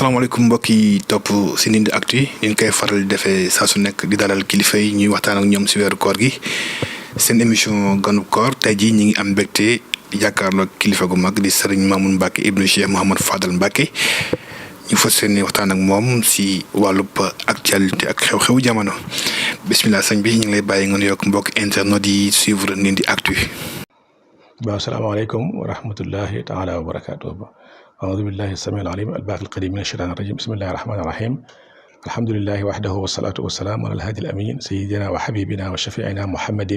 asalaamaaleykum mbokk yi topp si Ndindy Actu ni ñu koy faral di defee saa su nekk di dalal kilifa yi ñuy waxtaan ak ñoom si weeru koor gi seen émission ganub koor tey jii ñu ngi am mbégte di jàkkaarloo kilifa gu mag di Serigne Mamoune Mbacke ibnu Cheikh Mouhamad Fadal Mbacke ñu fas yéene waxtaan ak moom si wàllub actualité ak xew-xewu jamono bisimilah sëñ bi ñu ngi lay bàyyi nga nuyoog mbokk internet yi suivre Ndindy Actu. waaw asalaamaaleykum wa rahmatullahi taala wa barakaatuh. أعوذ بالله السميع العليم الباقي القديم من الشيطان الرجيم بسم الله الرحمن الرحيم الحمد لله وحده والصلاة والسلام على الهادي الأمين سيدنا وحبيبنا وشفيعنا محمد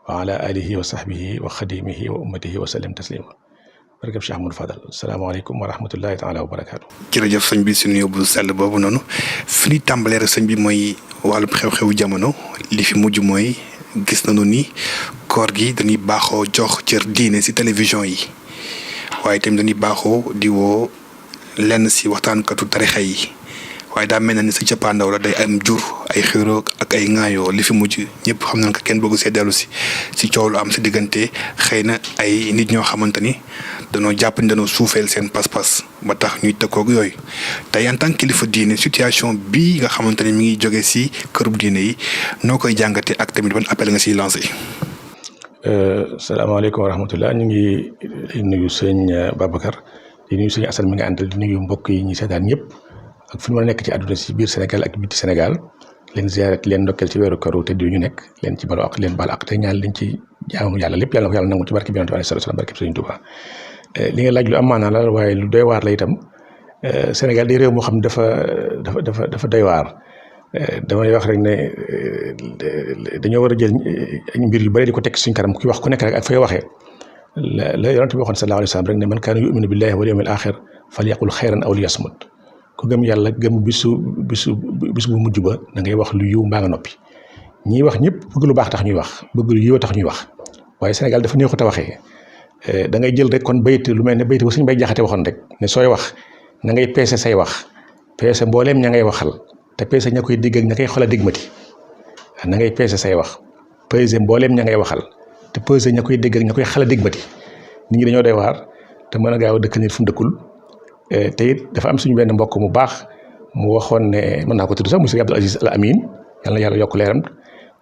وعلى آله وصحبه وخديمه وأمته وسلم تسليما barkeb Cheikh Ahmadou Fadal asalaamaaleykum wa rahmatullahi taala wa barakaatu. jërëjëf sëñ bi suñu yóbbu sell boobu noonu fi ñuy tàmbalee rek sëñ bi mooy wàllub xew-xewu jamono li fi mujj mooy gis nañu ni koor gi dañuy baaxoo jox cër diine si télévision yi. waaye tamit dañuy baaxoo di woo lenn si waxtaankatu tarixa yi waaye daa mel na ni sa cappaandaw la day am jur ay xéeroo ak ay ŋaayoo li fi mujj ñëpp xam nañ ko kenn bëggu see dellu si coow lu am si diggante xëy na ay nit ñoo xamante ni dañoo jàpp ni dañoo suufeel seen pas-pas ba tax ñuy tëkkoog yooyu tey en tant que kilifa diine situation bii nga xamante ni mi ngi jóge si kërub diine yi noo koy jàngate ak tamit ban appel nga siy lancé. salaamaaleykum wa rahmatullah ñu ngi nuyu sëñ Babacar di nuyu sëñ Assane mi nga àndal di nuyu mbokk yi ñuy seetaan ñëpp ak fu ñu mën a nekk ci àdduna si biir Sénégal ak biti Sénégal leen ziaret leen ndokkeel ci weeru koor te di ñu nekk leen ci balu ak leen baal ak te ñaan leen ci jaamu yàlla lépp yàlla na ko yàlla nangu ci barke bi Yonent bi sallallahu alayhi wasallam barke sëñ Touba li nga laaj lu am maanaa la waaye lu doy waar la itam Sénégal di réew moo xam ne dafa doy waar damay wax rek ne dañoo war a jël mbir yu bëri di ko teg suñ kanam ku wax ku nekk rek ak fay waxee la yonent bi waxoon sallallahu alayhi wa sallam rek ne man kaana yuminu billahi wal yawmil axir falyaqul xayran aw liyasmut ku gëm yàlla gëm bis bu mujj ba da ngay wax lu yiw mbaa nga noppi ñiy wax ñëpp bëgg lu baax tax ñuy wax bëgg lu yiw tax ñuy wax waaye Sénégal dafa neexut a waxee da ngay jël rek kon bayit lu mel ne bayit ba suñ bay jaxate waxoon rek ne sooy wax na ngay peese say wax peese mbooleem ña ngay waxal te peese ña koy dégg ak ña koy xool a dégmati na ngay peese say wax peese mbooleem ña ngay waxal te peese ña koy dégg ak ña koy xala dégmati nit ñi dañoo doy waar te mën a gaaw a dëkk nit fu mu dëkkul te it dafa am suñu benn mbokk mu baax mu waxoon ne mën naa ko tudd sax monsieur Abdoul Aziz Al Amin yàlla na yàlla yokk leeram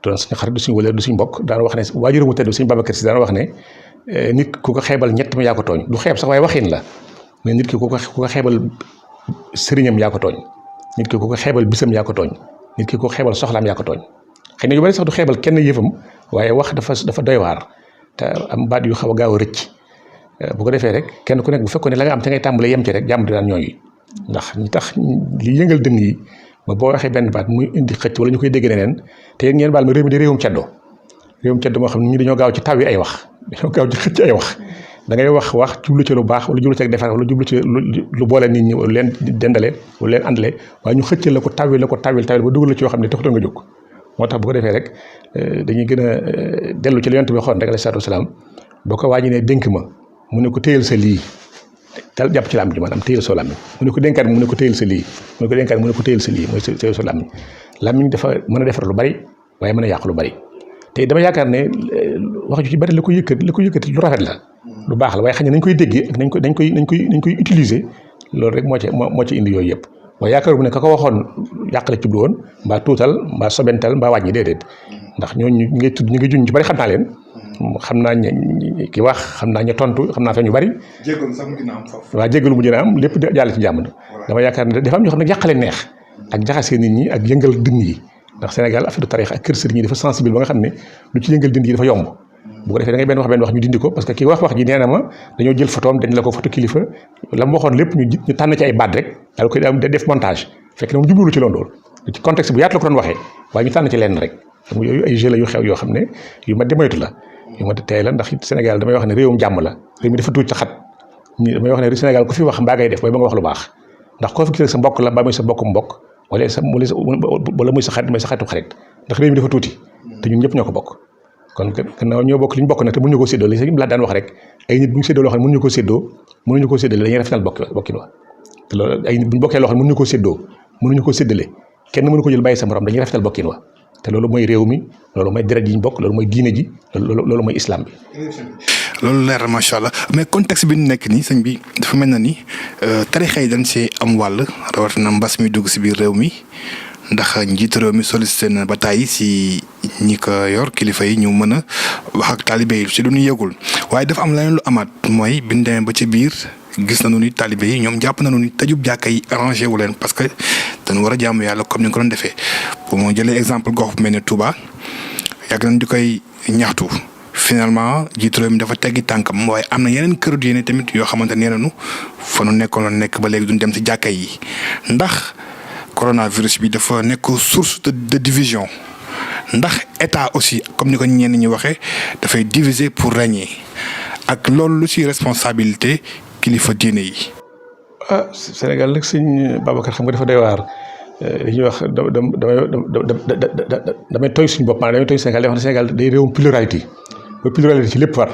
doon suñu xarit du suñu wëleer du suñu mbokk daan wax ne waajur mu tedd suñu Babacar Si daan wax ne nit ku ko xeebal ñett mi yaa ko tooñ du xeeb sax waaye waxin la mais nit ki ku ko xeebal sëriñam yaa ko tooñ nit ki ku ko xeebal bisam yaa ko tooñ nit ki ku ko xeebal soxlaam yaa ko tooñ xëy na yu bari sax du xeebal kenn yëfam waaye wax dafa doy waar te am baat yu xaw a gaaw a rëcc bu ko defee rek kenn ku nekk bu fekkoon ne la nga am te ngay tàmbalee yem ci rek jàmm di daan ñooñu ndax ñi tax li yëngal dënn yi ba boo waxee benn baat muy indi xëcc wala ñu koy dégg neneen te yéen ngeen baal ma réew mi di réewum ceddo moo xam ne ñi dañoo gaaw ci taw yi ay wax dañoo gaaw ci xëcc ay wax da ngay wax jublu ci lu baax wala jublu ci ak defar wala jublu ci lu boole nit ñi wala leen dendale wala leen àndale waaye ñu xëccal la ko tawil ba dugal la ci yoo xam ne taxutoo nga jóg moo tax bu ko defee rek dañuy gën a dellu ci li Yonent bi xoon rek alayhi salaatu wasalaam boo ko waaji ne dénk ma mu ne ko téyel sa lii dal jàpp ci làmb ji maanaam téyel soo làmmiñ mu ne ko dénkaat mu ne ko téyel sa lii mu ne ko dénkaat mu ne ko téyel sa lii mooy téyel soo làmmiñ dafa mën a defar lu bari waaye mën a yàq lu bari te dama yaakaar ne wax ju ci bari la ko yëkkati lu rafet la lu baax la waaye xëy na nañ koy déggee ak nañ koy utiliser loolu rek moo ci indi yooyu yëpp waaye yaakaar bu ne ka ko waxoon yàqale ci woon mbaa tuutal mbaa sobental mbaa wàññi déedéet ndax ñooñu ñu ngay tudd ñu ngi juñ ci bari xam naa leen xam naa ki wax xam naa ña tontu xam naa fa ñu bari jéggalu sax mu dina am foofu waaw jéggalu mu dina am lépp jàll ci jàmm dama yaakaar ne dafa am ñoo xam ne yàqale neex ak jaxasee nit ñi ak yëngal dënn yi ndax Sénégal affaire tarix ak kër sëriñ yi dafa sensible ba nga xam ne lu ci yëngal dënn yi dafa yomb bu ko defee da ngay benn wax ñu dindi ko parce que ki wax ji nee na ma dañoo jël photoom dañ la ko photo kilifa la mu waxoon lépp ñu tànn ci ay baat rek daal koy def montage fekk na moom jubluwul ci loolu ci contexte bu yaatu la ko doon waxee waaye ñu tànn ci lenn rek xam nga yooyu ay jeu la yu xew yoo xam ne yu ma di moytu la yu ma di tey la ndax Sénégal damay wax ne réewum jàmm la réew mi dafa tuuti ca xat damay wax ne Sénégal ku fi wax mbaa ngay def booy ba nga wax lu baax ndax koo fi gis rek sa mbokk la mbaa muy sa mbokkum mbokk wala muy sa xarit mooy sa xaritu xarit ndax réew mi dafa tuuti te ñun ñëpp ñoo ko bokk kon gannaaw ñoo bokk li ñu bokk nag te mënuñu ko séddoo li sax laa daan wax rek ay nit bu ñu séddoo loo xam ne mënuñu ko séddale dañuy rafetal bokkin wa te loolu ay nit bu ñu bokkee loo xam ne mënuñu ko séddoo mënuñu ko séddale kenn mënu ko jël bàyyi sa morom dañuy rafetal bokkin wa te loolu mooy réew mi loolu mooy deret yi ñu bokk loolu mooy diine ji loolu mooy islam bi. loolu leer na macha allah mais contexte bi ñu nekk nii sëñ bi dafa mel na ni tarixa yi dañ see am wàll rawatina mbas mi dugg si biir réew mi ndax njiitu réew mi sollicité na ba tàyyi si ñi ko yor kilifa yi ñu mën a wax ak taalibe yi si lu ñu yëgul waaye dafa am leneen lu amaat mooy bi ñu demee ba ci biir gis nañu ni taalibe yi ñoom jàpp nañu ni tëjub jàkka yi arrangé wu leen parce que dañu war a jaamu yàlla comme ni nga ko doon defee bu ma jëlee exemple gox bu mel ne Touba yàgg nañ di koy ñaxtu. finalement jiitu réew mi dafa teggi tànkam waaye am na yeneen këru diine tamit yoo xamante ne nañu fa nu nekkoon nekk ba léegi duñ dem si jàkka yi ndax coronavirus bi dafa nekk source de division ndax état aussi comme ni ko ñenn ñi waxee dafay diviser pour régner ak loolu lu ci responsabilité kilifa diine yi. Sénégal nag sëñ Babacar xam nga dafa doy waar li ñuy wax damay tooy suñu bopp maanaam damay tooy Sénégal day wax ne Sénégal day réewum pluralité ba pluralité ci lépp war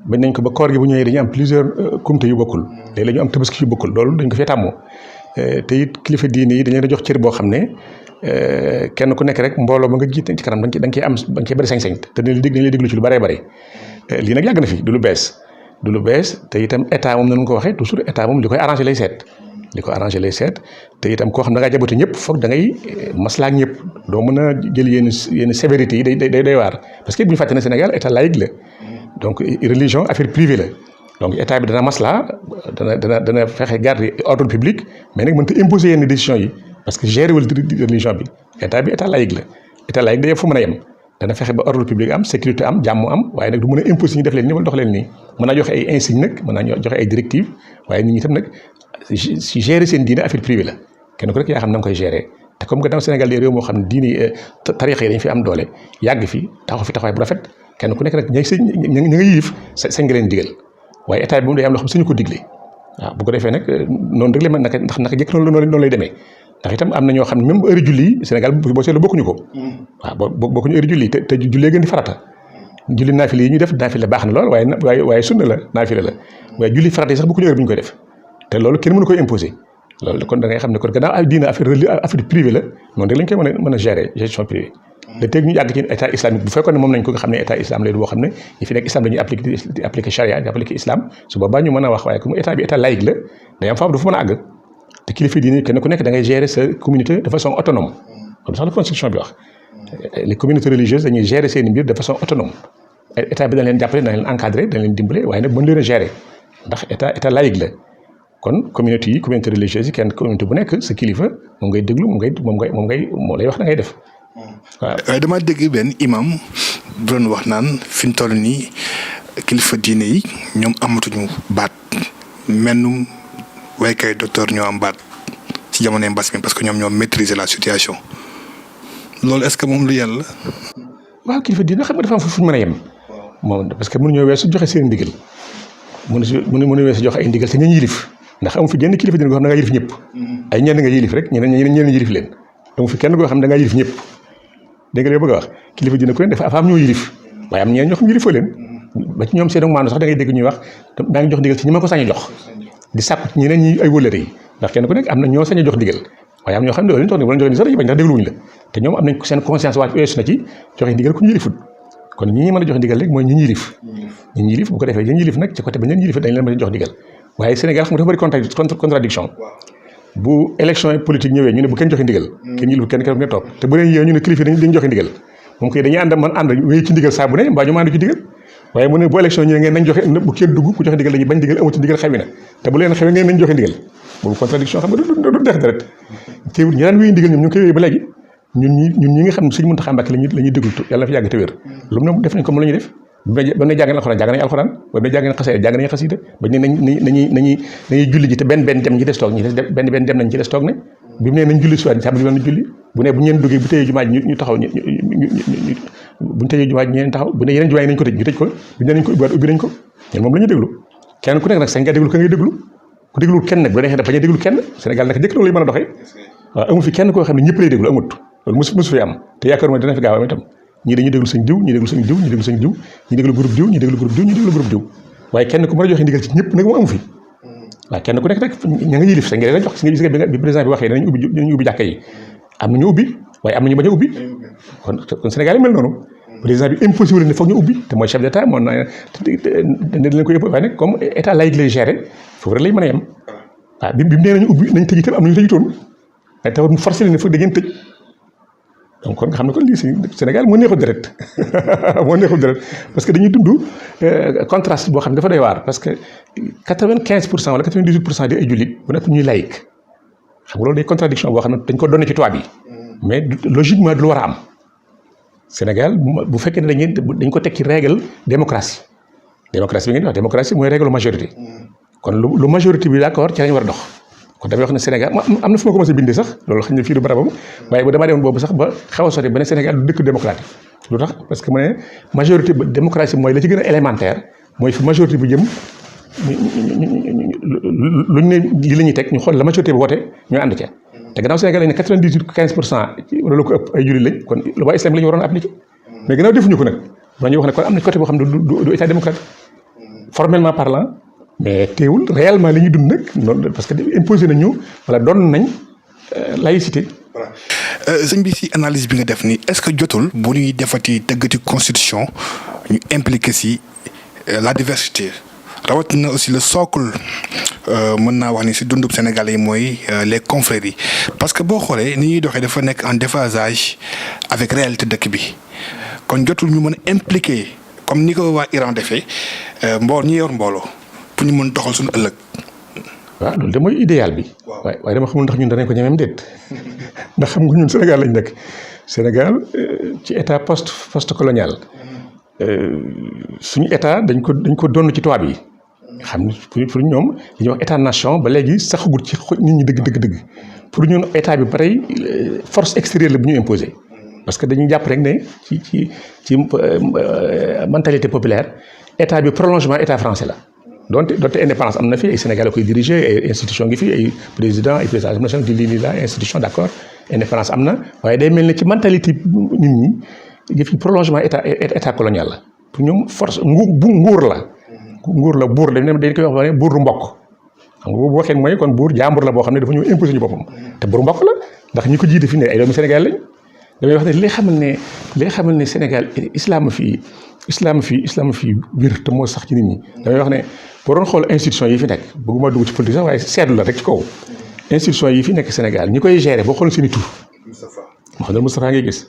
bañ nañ ko ba koor gi bu ñëwee dañuy am plusieurs kumte yu bokkul léegi la ñu am tabaski yu bokkul loolu dañ ko fee tàmmoo te it kilifa diine yi dañ leen a jox cër boo xam ne kenn ku nekk rek mbooloo ba nga jiite ci kanam da nga ciy am da nga ciy bëri sañ-sañ te dañ lay déglu ci lu bëree bëri lii nag yàgg na fi du lu bees te itam état moom nañu ko waxee toujours état moom li koy arrangé lay seet te itam koo xam ne da ngaa jaboote ñëpp foog da ngay maslaa ak ñëpp doo mën a jël yenn sévérité yi day doy waar parce que bu ñu fàtte ne Sénégal état laïque la donc religion affaire privée la donc état bi dana maslaa dana fexe garder ordre public mais nag mënta imposer yenn décisions yi parce que gérer wul religion bi état laïque la état laïque day fu mën a yem dana fexe ba ordre public am sécurité am jàmm am waaye nag du mën a imposer ñu def leen nii wala dox leen nii mën naa joxe ay insignes nag mën naa joxe ay directives waaye nit ñi tam nag si gérer seen diine affaire privée la kenn ku rek yaa xam na nga koy gérer te comme que dans Sénégal di réew moo xam ne diine tarixa yi dañ fi am doole yàgg fi taxaw fi taxawaay bu rafet kenn ku nekk nag ña nga yilif sañ nga leen digal waaye état bi moom day am loo xam suñu ko digle waaw bu ko defee nag noonu rek la mën naka jëkk noonu lay demee ndax itam am na ñoo xam ne même heure julli yi Sénégal boo seetlu bokkuñu ko waaw bokkuñu heure julli te jullee gën di farata julli naafila yi ñu def naafila baax na lool waaye sunna la naafila la waaye julli farata yi sax bokkuñu heure bi ñu koy def te loolu kenn mënu koy imposer loolu kon da ngay xam ne kon gannaaw ay diine affaire privée la noonu rek lañ koy mën a gérer gestion privée da teg ñu yàgg ci état islamique bu fekkoon ne moom nañ ko nga xam ne état islam lay boo xam ne ñi fi nekk islam dañuy appliquer charia di appliquer islam su boobaa ñu mën a wax waaye comme état bi état laïque la day am femme dafa mën a àgg te kilifa diine kenn ku nekk da ngay gérer sa communauté de façon autonome comme sax la constitution bi wax les communautés religieuses dañuy gérer seen mbir de façon autonome état bi dañ leen jàppale dañ leen encadré dañ leen dimbale waaye nag mën leen a gérer ndax état laïque la kon communauté religieuse yi kenn communauté bu nekk sa kilifa moom ngay déglu moo lay wax da ngay def waaw. waaye dama dégg benn imam bu doon wax naan fi mu toll nii kilifa diine yi ñoom amatuñu baat mennum waykay docteur ñoo am baat ci jamonoy mbas mi parce que ñoom ñoo maîtriser la situation loolu est-ce que moom lu yàlla. waaw kilifa diine xam nga dafa am fu ñu mën a yem. moom parce que mënuñoo weesu joxe seen ndigal mënu weesu joxe ay ndigal te ña yilif ndax amu fi genn kilifa diine goo xam ne da ngaa yilif ñëpp ay ñenn nga yilif rek ñeneen yilif leen amu fi kenn goo xam ne da ngaa yilif ñëpp dégg nga li bëgg a wax kilifa diine ku leen dafa am ñoo yilif waaye am ñeneen ñoo xam yilifoo leen ba ci ñoom seen maanu sax da ngay dégg ñuy wax daa ngi jox ndigal ci ñi ma ko sañ a jox di sàkku ci ñeneen ñi ay wëllëre yi ndax kenn ku nekk am na ñoo sañ a jox ndigal waaye am ñoo xam ne loolu lañ toog ne wala joxe ndigal sax dañuy bañ ndax dégluwuñu la te ñoom am nañ seen conscience waat weesu na ci joxe ndigal ku ñu yilifut kon ñi mën a jox ndigal rek mooy ñi yilif bu ko defee ñi yilif nag ci côté ba ñeen yilif dañ leen mën a jox ndigal waaye Sénégal xam nga dafa bëri contradiction bu élection politique ñëwee ñu ne bu kenn joxe ndigal kenn yilif kenn ne toog te bu leen yee ñu ne kilifa dañu joxe ndigal moom koy dañuy ànd wéy ci ndigal saa bu ne mbaa ñu ànd ci ndigal waaye mu ne bu élection ñëwee ngeen nañ joxe bu kenn dugg ku joxe ndigal dañuy bañ ndigal amu ci ndigal xewi na te bu leen xewee ngeen nañ joxe ndigal boobu contradiction xam nga du dex deret teewul ñi daan wéy ndigal ñoom ñu ngi koy wéy ba léegi ñun ñi nga xam ne Sëriñ Muntaxa Mbàkke la ñuy déglu yàlla na fi yàgg te wér lu mu ne def nañ ko moom la ñuy def ba ne jàng nañ alxuraan ba ne jàng nañ xasida jàng nañ xasida ba ne nañuy julli ji te benn dem ñi des toog ñi des benn dem nañ ci des toog ne bi mu ne nañ julli suwaat sàmm bi julli bu ne bu ñeen duggee bu tëjee jumaa ji ñu taxaw buñ tëjee jumaa ji ñeneen taxaw bu ne yeneen jumaa yi nañ ko tëj ñu tëj ko bu ne nañ ko ubbiwaat ubbi nañ ko ñun moom la ñuy déglu kenn ku nekk nag sañ nga déglu ka ngay déglu ku déglu kenn nag bu neexee bañ a déglu kenn Sénégal nag jëkk loolu lay mën a doxee waaw amu fi kenn koo xam ne ñëpp lay déglu amut loolu mosu fi am te yaakaar ma dina fi gaaw am itam ñii dañuy déglu sëñ diw ñi déglu sëñ diw ñi déglu sëñ diw ñi déglu groupe diw ñi déglu groupe diw ñi déglu groupe diw waaye kenn ku mën a joxe ndigal ci ñëpp nag moom amu fi waaw kenn ku nekk rek ña nga yilif sañ nga leen jox si nga gis nga bi président bi waxee danañ ubbi jàkka yi am na ñu ubbi waaye am na ñu bañ a ubbi kon Sénégal yi mel noonu président bi imposé wu ne foog ñu ubbi te mooy chef d'état moo na ne leen ko yëpp waaye nag comme état laïque lay gérer foofu rek lay mën a yem waaw bi nee nañu ubbi nañ tëj itam am nañu tëjutoon waaye taxul mu forcé leen ne foog da ngeen tëj donc kon nga xam ne kon lii si Sénégal moo neexul deret moo neexul deret parce que dañuy dund contraste boo xam ne dafa doy waar parce que 95% wala 98% di ay jullit bu nekk ñuy laïque xam nga loolu day contradiction boo xam ne dañ ko donné ci tubaab yi mais logiquement du lu war a am Sénégal bu fekkee ne dañ ko teg ci règle démocratie bi ngeen di wax démocratie mooy règle majorité kon lu majorité bi d'accord ci lañ war a dox kon damay wax ne Sénégal am na fu ma commencé bindee sax loolu xam ne fii du barabam waaye bu damaa demoon boobu sax ba xaw a sori ba ne Sénégal du dëkk démocratique lu tax parce que mu ne majorité ba démocratie mooy la ci gën a élémentaire mooy fi majorité bi jëm luñ ne lii la ñuy teg ñu xool la majorité bi woote ñu ànd ca te gannaaw Sénégal lañ ne 98-15% wala lu ko ëpp ay jullit lañ kon loi islam la ñu waroon a appliquer mais gannaaw defuñu ko nag dañuy wax ne kon am na côté boo xam ne du état démocratique formellement parlant mais teewul réellement li ñuy dund nag noonu parce que imposé nañu wala doon nañ laïcité. voilà sëñ bi si analyse bi nga def nii est-ce que jotul bu ñuy defati tëggati constitution ñu impliqué si la diversité rawatina aussi le socle mën naa wax ni si dundub Sénégalais yi mooy les confréries parce que boo xoolee ni ñuy doxee dafa nekk en déphasage avec réalité dëkk bi kon jotul ñu mën a impliqué comme ni ko waa Iran defee ñi yor mbooloo. pour ñu mën doxal suñu ëllëg. waaw loolu de mooy idéal bi. waaye dama xamul ndax ñun danañ ko ñemeem déet ndax xam nga ñun Sénégal lañ nekk Sénégal ci état post colonial suñu état dañ ko donn ci tubaab yi xam ne pour ñoom li ñuy wax état nation ba léegi saxagut ci nit ñi dëgg pour ñun état bi ba tey force extérieure la bu ñu imposé parce que dañuy jàpp rek ne ci mentalité populaire état bi prolongement état français la. donte indépendance am na fi ay Sénégal koy diriger ay institution ngi fi ay président ay président national di lii la institution d'accord indépendance am na waaye day mel ne ci mentalité nit ñi yëf yi prolongement état colonial la pour ñoom force nguur la buur dañ koy wax ne buur du mbokk xam nga boobu waxee mooy kon buur jàmbur la boo xam ne dafa ñëw imposer ñu boppam te buur mbokk la ndax ñi ko jiite fi ne ay doomu Sénégal lañ damay wax ne li xamal ne Sénégal islam fi wér te moo sax ci nit ñi damay wax ne boo doon xool institution yi fi nekk bëgguma dugg ci politique sax waaye seetlu la rek ci kaw institution yi fi nekk Sénégal ñi koy gérer boo xool seen i tur Mouhamadou Moustapha ngay gis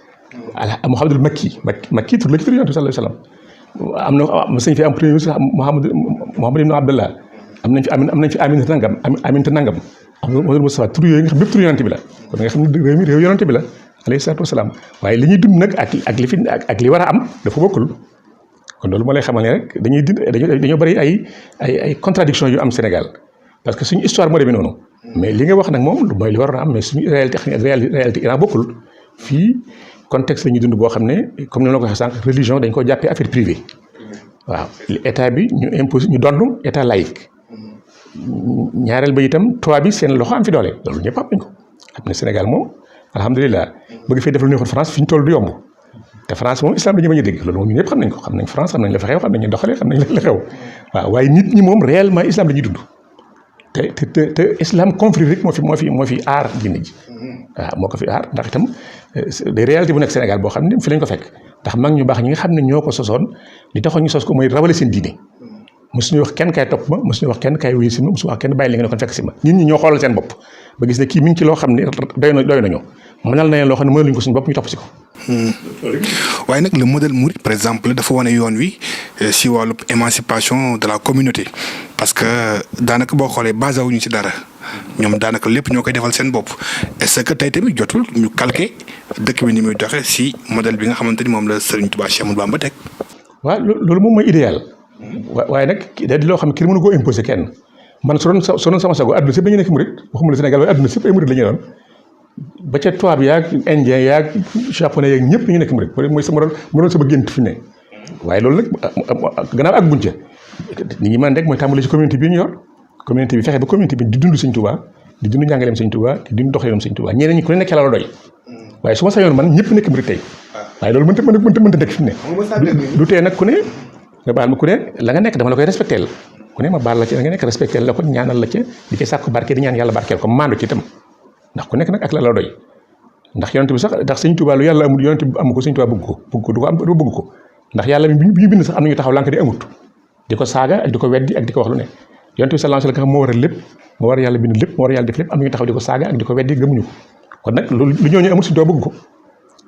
Mouhamadou Makki tur la ci tur Yonent bi sallallahu alayhi wasallam am na sëñ fi am premier ministre Mouhamadou Ibn Abdallah am nañ fi Aminata Nangam Mouhamadou Moustapha tur yooyu nga xam bépp tur Yonent bi la kon nga xam ne réew mi réew Yonent bi la alayhi salaatu wasalaam waaye li ñuy dund nag ak li war a am dafa bokkul kon loolu moo lay xamal ne rek dañoo bëri ay contradiction yu am Sénégal parce que suñu histoire moo demee noonu mais li nga wax nag moom mooy li war a am mais suñu réalité Iran bokkul fii contexte la ñuy dund boo xam ne comme ni ma la ko waxee sànq religion dañ ko jàppee affaire privée waaw état bi ñu impose ñu donn état laïque ñaareel ba itam tubaab bi seen loxo am fi doole loolu ñëpp xam nañ ko xam ne Sénégal moom alhamdulilah bëgg fee def lu neexul France fi ñu toll du yomb te France moom islam dañu bañ a dégg loolu moom ñun ñëpp xam nañ ko xam nañ France xam nañ la fa xew xam nañ ñu doxalee xam nañ la xew waaw waaye nit ñi moom réellement islam la ñuy dund te islam confrérie rek moo fi aar diine ji waaw moo ko fi aar ndax itam des réalités bu nekk Sénégal boo xam ne fi lañ ko fekk ndax mag ñu baax ñi nga xam ne ñoo ko sosoon li taxoon ñu sos ko mooy rawale seen diine mosuñu wax kenn kaay topp ma mosuñu wax kenn kaay wuyu si ma mosuñu wax kenn bàyyi li nga ne kon fekk si ma nit ñi ñoo xoolal seen bopp ba gis ne kii mi ngi ci loo xam ne doy nañu mënal na leen loo xam ne mënaluñ ko suñu bopp ñu topp si ko. waaye nag le modèle mouride par exemple dafa wane yoon wi si wàllu émancipation de la communauté parce que daanaka boo xoolee basé wuñu si dara ñoom daanaka lépp ñoo koy defal seen bopp est-ce que tey tamit jotul ñu calquer dëkk bi ni muy doxee si modèle bi nga xamante ni moom la Serigne Touba Cheikh Ahmadou Bamba teg. waaw loolu moom mooy idéal waaye nag da di loo xam ne kenn mënu koo imposer kenn man su doon sama sago adduna sëpp dañu nekk murid waxuma la Sénégal waaye adduna sëpp ay murid la ñu doon ba ca tubaab yaag indien yaag japonais yaag ñëpp ñu nekk murid mooy sama doon sama gént fi ne waaye loolu nag gannaaw ak buñ ca nit ñi mën rek mooy tàmbali ci communauté bi ñu yor communauté bi fexe ba communauté bi di dund Sëñ Tuubaa di dund njàngaleem Sëñ Tuubaa di dund doxalinam Sëñ Tuubaa ñeneen ñi ku ne nekk la doy waaye su ma sañoon man ñëpp nekk murid tey waaye loolu mënta nekk fi ne du tee nag ku ne nga baal ma ku ne la nga nekk dama la koy respecté la ku ne ma baal la ci la nga nekk respecté la ko ñaanal la ca di ca sàkku barke di ñaan yàlla barkeel ko maandu ci itam ndax ku nekk nag ak la doy ndax yonent bi sax ndax sëñ Tuubaa lu yàlla amul yonent bi amu ko sëñ Tuubaa bëgg ko du ko am du bëgg ko ndax yàlla bi ñu bind sax am nañu taxaw lànk di amut di ko saaga ak di ko weddi ak di ko wax lu ne yonent bi sallallahu alayhi wa sallam moo war a lépp moo war a yàlla bind lépp moo war a yàlla def lépp am nañu taxaw di ko saaga ak di ko weddi gëmuñu ko kon nag lu ñooñu amul sëñ Tuubaa bëgg ko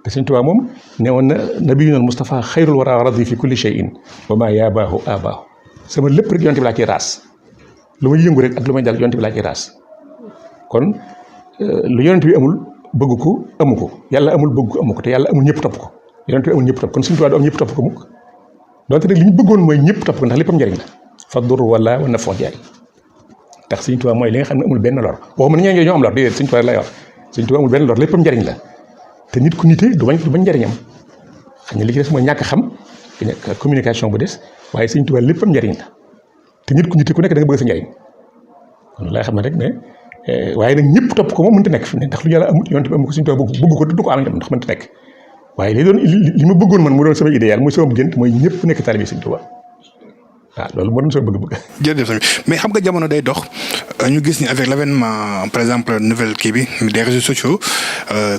te sëñ Tuubaa moom ne woon na nabiyuna Mustafa xayrul wara radi fi kulli shay'in wa ma yabaahu abaahu sama lépp rek yonent bi laa ciy raas lu may yëngu rek ak lu may dal yonent bi laa ciy raas kon lu yonent bi amul bëgg ko amu ko yàlla amul bëgg ko amu ko te yàlla amul ñëpp topp ko yonent bi amul ñëpp topp kon sëñ Tuubaa du am ñëpp topp ko mukk donte nag li ñu bëggoon mooy ñëpp topp ko ndax léppam njëriñ la fa dur wala wa nafon jaay ndax sëñ Tuubaa mooy li nga xam ne amul benn lor waxuma ne ñoo am lor déedéet sëñ Tuubaa lay wax sëñ Tuubaa amul benn lor léppam njëriñ la te nit ku nite du bañ njëriñam xam ne li ci des mooy ñàkk xam communication bu des waaye sëñ Tuubaa léppam njëriñ la te nit ku nite ku nekk da nga bëgg sa njëriñ kon lay xam ne rek ne waaye nag ñëpp topp ko moom mënut a nekk fi ne ndax lu yàlla amut yonent bi am ko sëñ Tuubaa bëgg ko du ko am itam ndax mënut a nekk waaye li ma bëggoon man mu doon sama idéal mooy sama gént mooy ñëpp nekk taalibe sëñ Tuubaa waaw loolu moo doon sama bëgg-bëgg. jërëjëf tamit mais xam nga jamono day dox ñu gis ni avec l'avènement par exemple nouvelle kii bi des réseaux sociaux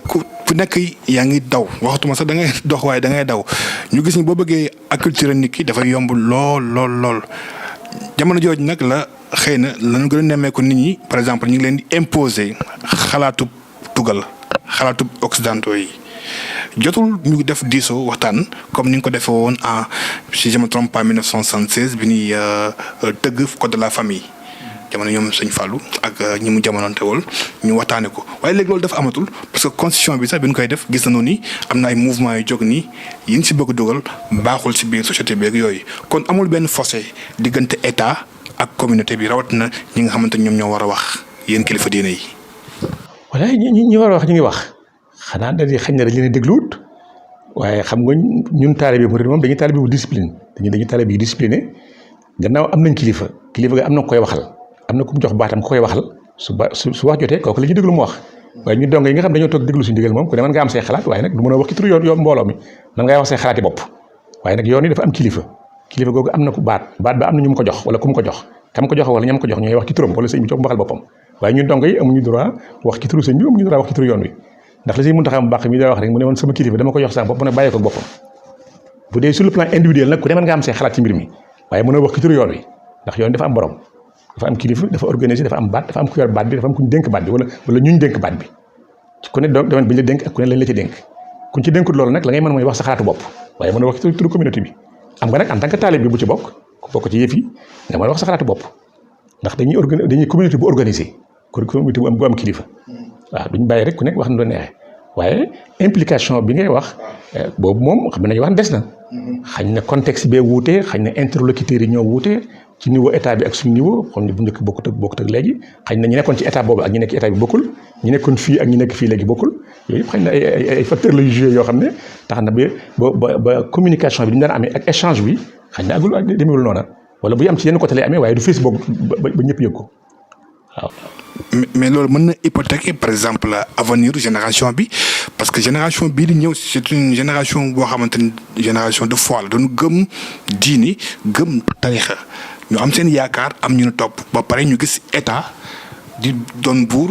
ku nekk yaa ngi daw waxatuma sax da ngay dox waaye da ngay daw ñu gis ni boo bëggee acculturer nit ki dafay yomb lool jamono jooju nag la xëy na lañu gën a nemmeeku nit ñi par exemple ñu ngi leen di imposer xalaatu tugal xalaatu occidentaux yi. jotul ñu def diisoo waxtaan comme ni nga ko defee woon en si je me trompe pas 1976 bi ñuy tëgg code de la famille jamono ñoom sëñ Fallou ak ñi mu jamonoontewul ñu waxtaanee ko waaye léegi loolu dafa amatul parce que constitution bi sax bi ñu koy def gis nañu ni am na ay mouvement yu jóg nii yi ñu si bëgg dugal baaxul si biir société beeg yooyu kon amul benn fossé diggante état ak communauté bi rawatina ñi nga xamante ñoom ñoo war a wax yéen kilifa diine yi. voilà ñi war a wax ñu ngi wax. xanaa dañuy xañ na dañ leen a dégluwut waaye xam nga ñun taalibe bi moom dañuy taalibe bu discipline dañuy taalibe yu discipliné gannaaw am nañ kilifa ga am na koy waxal am na ku mu jox baatam ku koy waxal su wax jotee kooku la ñuy déglu mu wax waaye ñu dong yi nga xam dañoo toog déglu suñu digal moom ku ne mën nga am say xalaat waaye nag du mën a wax ci turu yoon mbooloo mi mën ngay wax say xalaati bopp waaye nag yoon yi dafa am kilifa googu am na ku baat ba am na ñu mu ko jox wala ku mu ko jox kam ko jox wala ñam ko jox ñooy wax ci turam wala sëñ bi jox mu waxal boppam waaye ñun dong yi amuñu droit wax ci turu sëñ bi amuñu droit wax ci turu yoon wi ndax la si mën taxaw baax mi daa wax rek mu ne woon sama kilifa dama ko jox sama bopp mu ne bàyyee ko boppam bu dee sur le plan individuel nag ku ne mën nga am say xalaat ci mbir mi waaye mën a wax ci turu yoon wi ndax yoon dafa am borom dafa am kilifa dafa organisé dafa am baat dafa am ku yor baat bi dafa am ku ñu dénk baat bi wala ñuñ dénk baat bi ku ne domaine bi ñu la dénk ak ku ne lañ la ci dénk kuñ ci dénkut loolu nag la ngay mën mooy wax sa xalaatu bopp waaye mën a wax ci turu communauté bi am nga nag en tant que talib bi bu ci bokk ku bokk ci yëf yi nga mën a wax sa xalaatu bopp ndax dañuy communauté bu organisé communauté bu am kilifa waaw duñ bàyyi rek ku nekk wax na doon neexee waaye implication bi ngay wax boobu moom xam nañu wax des na xañ na contexte bee wuute xañ na interlocuteurs yi ñoo wuute ci niveau état bi ak suñu niveau xam ne bu njëkk bokkut ak léegi xañ na ñu nekkoon ci état boobu ak ñu nekk ci état bi bokkul ñu nekkoon fii ak ñu nekk fii léegi bokkul yooyu yëpp xañ na ay facteurs la yu joué yoo xam ne tax na ba communication bi ñu daan amee ak échange bi xañ na agul demewul noona wala buy am ci yenn côté lay amee waaye du Facebook ba ñëpp yëg ko waaw. mais loolu mën na hypothéquer par exemple avenir génération bi parce que génération bii di ñëw c'est une génération boo xamante ni génération de foi la doon gëm diini gëm tarixa ñu am seen yaakaar am ñu ne topp ba pare ñu gis état di doon buur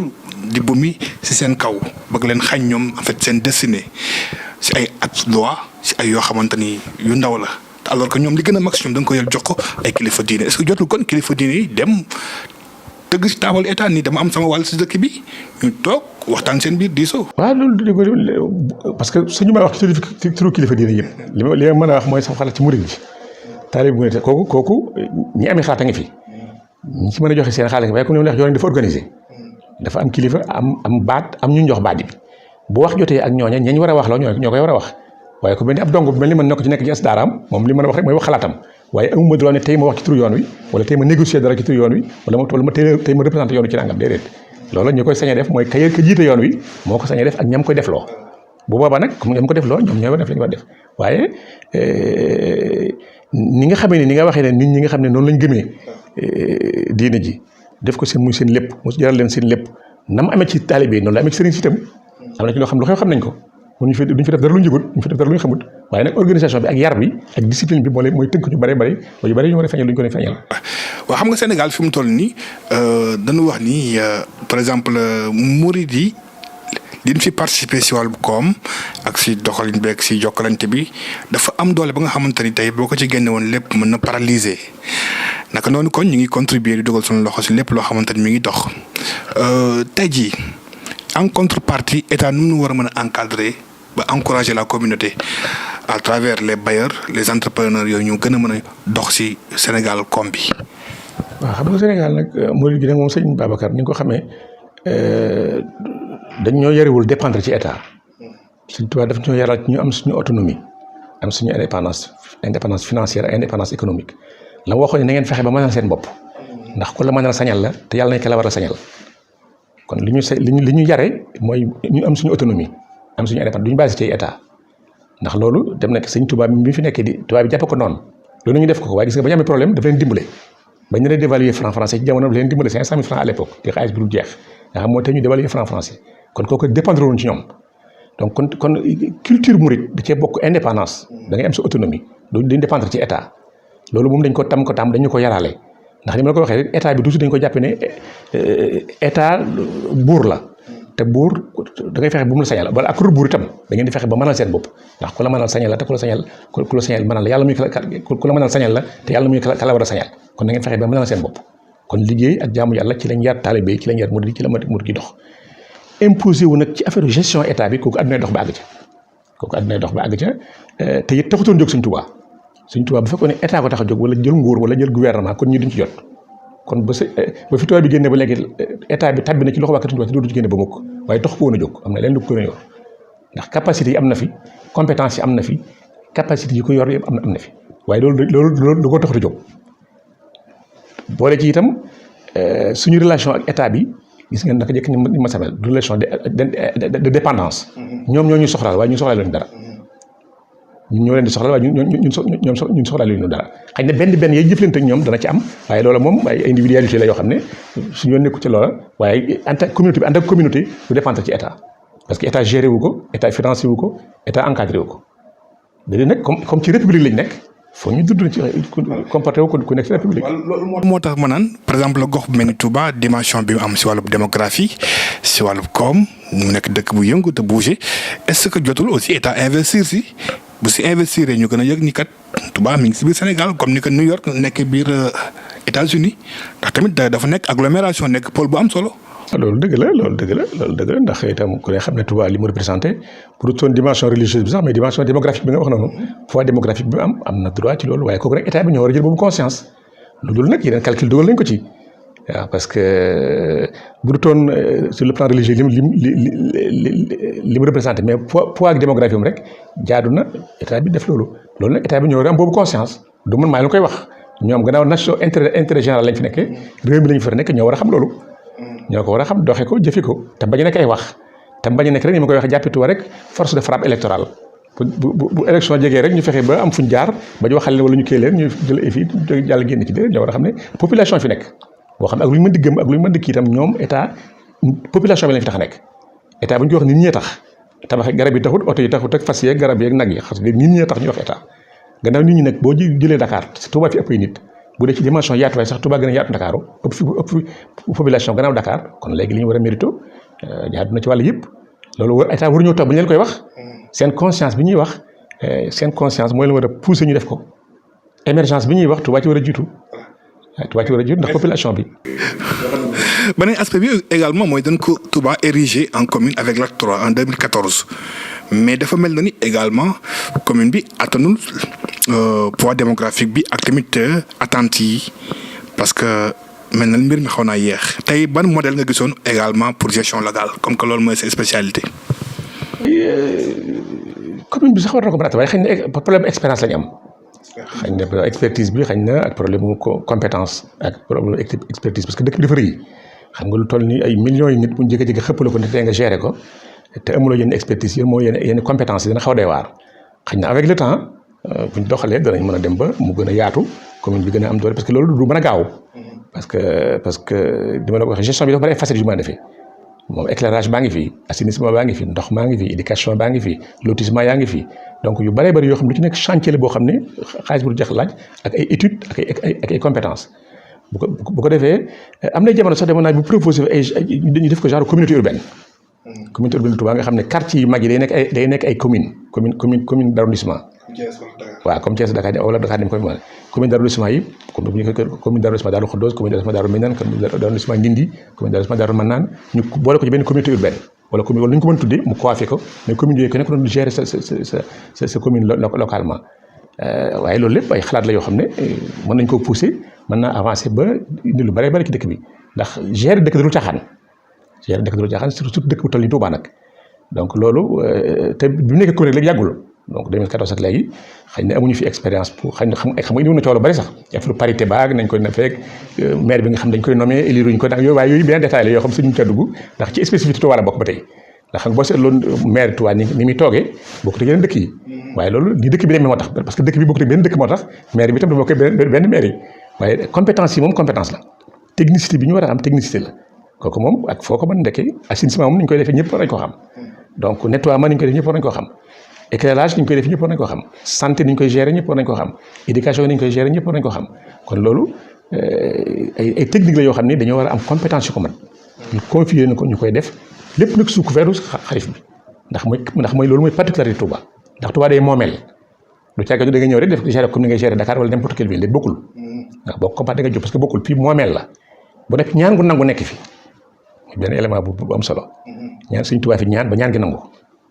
di bumi ci seen kaw bëgg leen xañ ñoom en fait seen destinée ci ay at loi ci ay yoo xamante ni yu ndaw la alors que ñoom li gën a max ñoom da nga ko yor jox ko ay kilifa diine est-ce que jotul kon kilifa diine yi dem tëgg ci taabal état nii dama am sama wàll ci dëkk bi ñu toog waxtaan seen biir diisoo. waaw loolu parce que suñu may wax ci turu kilifa diine yëpp li ma mën a wax mooy sama xalaat ci murid bi taalib bu ne kooku ñi amee xalaat a ngi fi ñi ci mën a joxe seen xalaat waaye comme ni ma la wax yoon dafa organisé dafa am kilifa am baat am ñu jox baat bi bu wax jotee ak ñooña ñañ war a wax la ñoo koy war a wax waaye ku mel ni ab dong bu mel ni man nekk ci as daaraam moom li mën a wax rek mooy wax xalaatam waaye amuma droit ne tey ma wax ci turu yoon wi wala tey ma négocier dara ci turu yoon wi wala ma tey ma représenté yoon wi ci nangam déedéet loolu ñu koy sañ a def mooy ka jiite yoon wi moo ko sañ a def ak ñam koy def loo bu boobaa nag comme ñam ko def loo ñoom ñooy war def li ñu war def waaye ni nga xamee ne ni nga waxee ne nit ñi nga xam ne noonu lañ gëmee diine ji def ko seen muy seen lépp mu jaral leen seen lépp nam amee ci taalibe noonu la amee ci sëriñ si itam am na ci loo xam lu xew xam nañ ko duñ fi def dara lu ñu jëgut duñ fi def dara lu ñu xamut waaye nag organisation bi ak yar bi ak discipline bi mooy tënk ñu bari yu bari ñu war a feeñal lu ñu ko ne feeñal. waaw xam nga Sénégal fi mu toll nii dañu wax ni par exemple murid yi liñ fi participer si wàllu koom ak si doxalin beeg si jokkalante bi dafa am doole ba nga xamante ni tey boo ko ci génne woon lépp mën na paralyser naka noonu kon ñu ngi contribuer di dugal suñu loxo si lépp loo xamante ni mi ngi dox tey jii en contrepartie état nu mu war a mën a encadrer ba encourager la communauté à travers les bailleurs les entrepreneurs yooyu ñu gën a mën a dox si Sénégal koom bi. waaw xam nga Sénégal nag murid gi nag moom sëñ Babacar ni nga ko xamee dañ ñoo yarewul dépendre ci état Sëñ Tuubaa daf ñoo yaral ñu am suñu autonomie am suñu indépendance financière et indépendance économique la waxoon ne na ngeen fexe ba mënal seen bopp ndax ku la mënal sañal la te yàlla nañ ko la war a sañal kon li ñu yare mooy ñu am suñu autonomie am suñu indépendance du ñu basé ci état ndax loolu dem na Sëñ Tuubaa bi fi nekkee di tubaab bi jàppe ko noonu loolu ñu def ko waaye gis nga ba ñu amee problème daf leen dimbale bañ leen dévaluer franc français ci jamono daf leen dimbale 500 000 francs à l'époque di xaalis bi dul jeex nga xam moo tax ñu dévaluer franc français kon kooku dépendre woon ci ñoom donc kon culture mouride da cee bokk indépendance da ngay am sa autonomie duñ dépendre ci état loolu moom dañ ko tam dañu ko yaraale ndax ni ma la ko waxee état bi toujours dañ ko jàppe ne état buur la te buur da ngay fexe bu mu la sañal wala ak kur buur itam da ngeen di fexe ba mënal seen bopp ndax ku la mënal sañal la te ku la sañal mënal la yàlla muy ku la mënal sañal la te yàlla muy ka la war a sañal kon da ngeen fexe ba mënal seen bopp kon liggéey ak jaamu yàlla ci lañ yar taalibe ci lañ yar murid ci la murid gi dox imposé wu nag ci affaire gestion état bi kooku àdduna dox ba àgg ca te it taxutoon jóg Sëñ Tuubaa bu fekkoon ne état ko tax a jóg wala jël nguur wala jël gouvernement kon ñu duñ ci jot kon ba fi tubaab bi génne ba léegi état bi tabbi na ci loxo waa Sëñ Tuubaa te dootu ci génne ba mukk waaye tax ko woon a jóg am na leen lu ko yor ndax capacité yi am na fi compétence yi am na fi capacité yi ko yor yëpp am na fi waaye loolu da koo taxut a jóg boole ci itam suñu relation ak état bi gis ngeen naka jëkk ni ma samel relation de dépendance ñoom ñoo ñu soxlaal waaye ñu soxlaal leen dara ñun ñoo leen di soxlaal waaye ñun soxlaal leen dara xëy na benn yay jëflante ak ñoom dana ci am waaye loola moom ay individualité la yoo xam ne suñu yoon nekku ci loola waaye en tant que communauté du dépendre ci état parce que état géré wu ko état financé wu ko état encadré wu ko léegi nag comme ci république lañ nekk foo ñu dudd ci comporté wu ku nekk ci république. loolu moo tax ma naan par exemple gox bu mel ni Touba dimension bi mu am si wàllu démographie si wàllu koom mu nekk dëkk bu yëngu te bougé est-ce que jotul aussi état investir si bu si investir ñu gën a yëg ni kat Touba mi ngi si biir Sénégal comme ni ko New York nekk biir États-Unis ndax tamit dafa nekk agglomération nekk pôle bu am solo. loolu dëgg la ndax itam ku ne xam ne Touba li mu représenté pour son dimension religieuse bi sax mais dimension démographique bi nga wax noonu poids démographique bi am na droit ci loolu waaye kooku rek état bi ñoo war a jël boobu conscience loolu nag yeneen calcul dugal nañ ko ci waaw parce que bu dutoon sur le plan religieux li mu représenté mais poids ak démographie am rek jaadu na état bi def loolu nag état bi ñoo war a am boobu conscience du man maa la koy wax ñoom gannaaw nation intérêt général lañ fi nekkee réew mi lañ fa nekk ñoo war a xam loolu ñoo ko war a xam doxe ko jëfe ko te bañ a nekk ay wax te bañ a nekk rek ni ma koy waxee jàppituwa rek force de frappe électorale bu élection jegee rek ñu fexe ba am fuñ jaar ba ñu waxal leen wala ñu kii leen ñu jël fii jàll génn ci déedéet ñoo war a xam ne population fi nekk boo xam ne ak lu ñu mën di gëm ak lu ñu mën di kii itam ñoom état population bi lañ fi tax a nekk état bu ñu wax nit ñee tax tabax garab yi taxut oto yi taxut ak fas yeeg garab yeeg nag yi xam nga nit ñee tax ñu wax état gannaaw nit ñi nag boo jëlee Dakar Touba fi ëpp ay nit bu dee ci dimension yaatuwaay sax Touba gën a yaatu Dakar ëpp fi population gannaaw Dakar kon léegi li ñu war a mérito jaadu na ci wàll yëpp loolu war état waruñoo toog ba ñu leen koy wax seen conscience bi ñuy wax seen conscience mooy la war a pousser ñu def ko émergence bi ñuy wax Touba ci war a jiitu ndax population bi. beneen aspect bi également mooy dañ ko Touba érigé en commune avec l'acte 3 en 2014 mais dafa mel na ni également commune bi attanul poids démographique bi ak tamit attentes yi parce que mel na mbir mi xaw naa yéex tey ban modèle nga gisoon également pour gestion locale comme que loolu mooy sa spécialité. commune bi sax war na ko mën a waaye xëy na problème expérience la ñu am. xëy na expertise bi xëy na ak problème mu compétence ak problème expertise parce que dëkk bi dafa rëy xam nga lu toll ni ay millions yi nit bu ñu jékki-jékki xëppale ko nit nga gérer ko te amuloo yenn expertise yi moo yenn compétence yi dana xaw a doy waar xëy na avec le temps bu ñu doxalee danañ mën a dem ba mu gën a yaatu commune bi gën a am doole parce que loolu du mën a gaaw parce que dima la ko waxee gestion bi dafa bari ay facettes yu mën a defee moom éclairage baa ngi fi assainissement baa ngi fi ndox maa ngi fi éducation baa ngi fi lotissement yaa ngi fi donc yu bëree bëri yoo xam ne lu ci nekk chantier la boo xam ne xaalis bu jeex laaj ak ay études ak ay compétences bu ko defee am na jamono sax demoon naa bu proposé ay dañuy def ko genre communauté urbaine communauté urbaine Touba nga xam ne quartier yu mag yi day nekk ay commune d'arrondissement. waaw comme Thiès Dakar wala Dakar ni mu commune d'arrondissement yi commune d'arrondissement Darou Khoudoss commune d'arrondissement Darou Minane commune d'arrondissement Ndindi commune d'arrondissement Darou Manane ñu boole ko ci benn communauté urbaine wala commune wala ñu ko mën tuddee mu coiffé ko mais commune yooyu ku nekk doon gérer sa commune localement waaye loolu lépp ay xalaat la yoo xam ne mën nañ koo pousser mën naa avancer ba indi lu bari ci dëkk bi ndax gérer dëkk dul caaxaan surtout dëkk bu toll ni Touba nag donc loolu te bi mu nekk kuréel léegi yàggul donc 2014 ak léegi xëy na amuñu fi expérience pour xam nga indiwoon na coow lu bari sax affaire parité baag nañ koy na fekk maire bi nga xam dañ koy nommé éliruñ ko ndax yooyu waaye yooyu bien détaillé la yoo xam suñu ca dugg ndax ci spécificité Touba la bokk ba tey ndax xam nga boo seetloon maire Touba ni muy toogee bokkut ak yeneen dëkk yi waaye loolu di dëkk bi demee moo tax parce que dëkk bi bokkut ak benn dëkk moo tax maire bi tam dafa koy benn maire yi waaye compétence yi moom compétence la technicité bi ñu war a am technicité la kooku moom ak foo ko mën ndekkee assainissement moom ni ñu koy defee ñëpp war nañ koo xam donc nettoiement ni ñu koy def ñëpp war nañ koo xam éclairage ni ñu koy def ñëpp war nañ koo xam santé ni ñu koy gérer ñëpp war nañ koo xam éducation ni ñu koy gérer ñëpp war nañ koo xam kon loolu ay technique la yoo xam ne dañoo war a am compétence yu ko mën ñu confier na ko ñu koy def lépp nag sous couvert xalif bi ndax mooy loolu mooy particularité Touba ndax Touba day moomeel lu càgga da nga ñëw rek def gérer comme ni ngay gérer Dakar wala n'importe quelle ville léegi bokkul ndax boo ko comparé da nga jóg parce que bokkul fii moomeel la bu nekk ñaan gu nangu nekk fi benn élément bu am solo ñaan Sëñ Touba fi ñaan ba ñaan gi nangu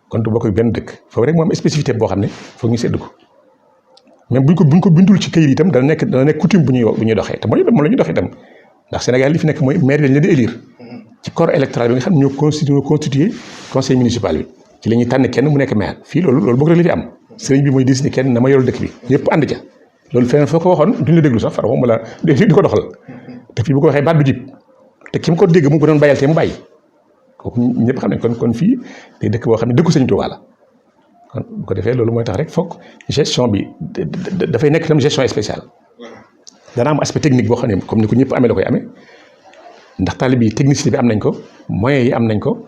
kon du bokk benn dëkk foofu rek moo am spécificité boo xam ne foog ñu sédd ko même buñ ko bindul ci këyit itam dana nekk coutume bu ñuy doxee te moom la ñuy doxee itam ndax Sénégal li fi nekk mooy maire dañ leen di élire ci corps électoral bi nga xam ne ñoo constitué conseil municipal bi ci la ñuy tànn kenn mu nekk maire fii loolu bokk rek li fi am sëriñ bi mooy décider kenn na ma yorul dëkk bi ñëpp ànd ca loolu feneen foo ko waxoon duñ la déglu sax far moom la di ko doxal te fii bu ko waxee baat du jib te ki mu ko dégg mu ko doon bàyyal te mu bàyyi kooku ñëpp xam nañ kon fii day dëkk boo xam ne dëkku Sëñ Tuubaa la kon bu ko defee loolu mooy tax rek foog gestion bi dafay nekk tam gestion spéciale dana am aspect technique boo xam ne comme ni ko ñëpp amee la koy amee ndax talib yi technicité bi am nañ ko moyens yi am nañ ko